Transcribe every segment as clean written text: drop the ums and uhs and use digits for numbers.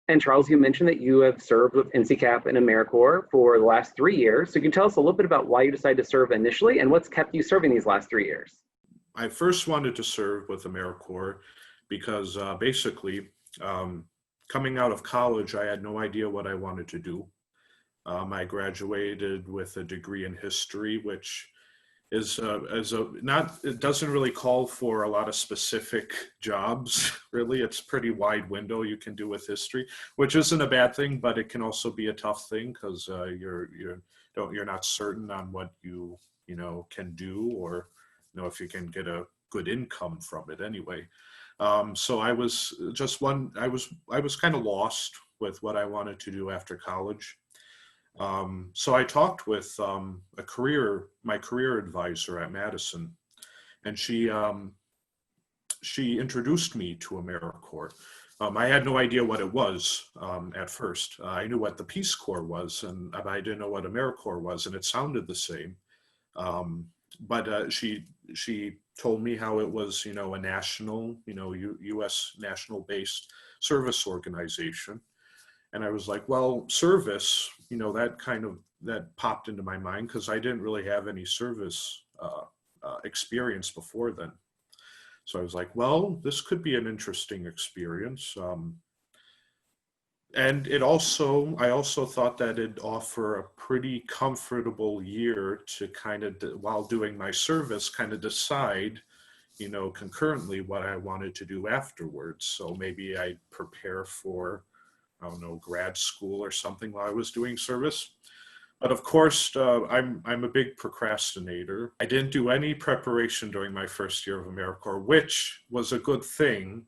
And Charles, you mentioned that you have served with NCCAP and AmeriCorps for the last 3 years. So can you tell us a little bit about why you decided to serve initially and what's kept you serving these last 3 years? I first wanted to serve with AmeriCorps because coming out of college, I had no idea what I wanted to do. I graduated with a degree in history, which it doesn't really call for a lot of specific jobs. Really, it's pretty wide window you can do with history, which isn't a bad thing, but it can also be a tough thing because you're not certain on what you can do, or if you can get a good income from it anyway. So I was kind of lost with what I wanted to do after college. So I talked with my career advisor at Madison, and she introduced me to AmeriCorps. I had no idea what it was at first. I knew what the Peace Corps was, and I didn't know what AmeriCorps was, and it sounded the same. But she told me how it was, a national, U.S. national-based service organization. And I was like, well, service, that popped into my mind because I didn't really have any service experience before then. So I was like, well, this could be an interesting experience. And I also thought that it'd offer a pretty comfortable year to while doing my service, decide, concurrently what I wanted to do afterwards. So maybe I'd prepare for, I don't know, grad school or something while I was doing service. But of course, I'm a big procrastinator. I didn't do any preparation during my first year of AmeriCorps, which was a good thing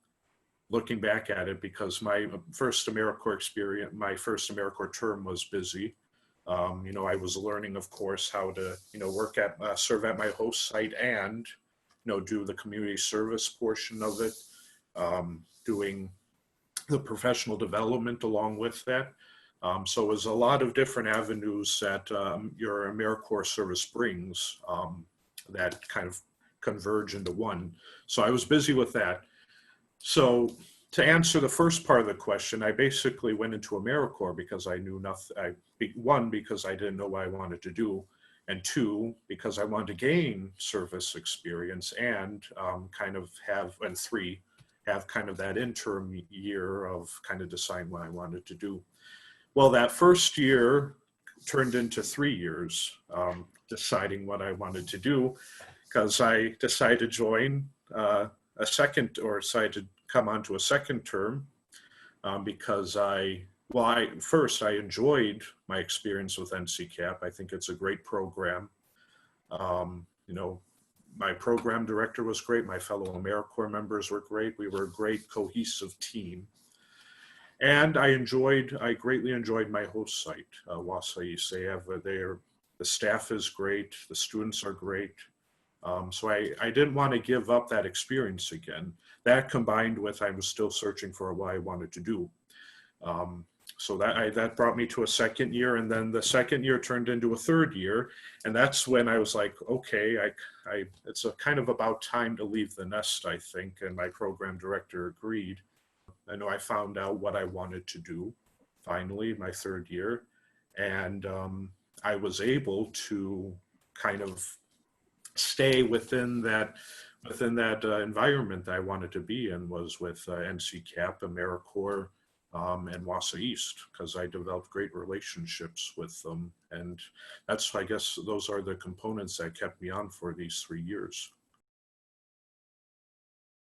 looking back at it, because my first AmeriCorps term was busy. I was learning, of course, how to, serve at my host site and, do the community service portion of it, doing the professional development along with that. So it was a lot of different avenues that your AmeriCorps service brings that kind of converge into one. So I was busy with that. So to answer the first part of the question, I basically went into AmeriCorps because I knew nothing. One, because I didn't know what I wanted to do, and two, because I wanted to gain service experience and three, have kind of that interim year of kind of deciding what I wanted to do. Well, that first year turned into 3 years deciding what I wanted to do, because I decided to join decided to come onto a second term because I enjoyed my experience with NCCAP. I think it's a great program. My program director was great. My fellow AmeriCorps members were great. We were a great cohesive team. And I greatly enjoyed my host site, Wausau East. The staff is great. The students are great. So I didn't want to give up that experience again. That combined with I was still searching for what I wanted to do. So that brought me to a second year, and then the second year turned into a third year, and that's when I was like, okay, it's a kind of about time to leave the nest, I think, and my program director agreed. I know I found out what I wanted to do finally my third year, and I was able to kind of stay within that environment that I wanted to be in, was with NCCAP, AmeriCorps, and Wausau East, because I developed great relationships with them. And I guess those are the components that kept me on for these 3 years.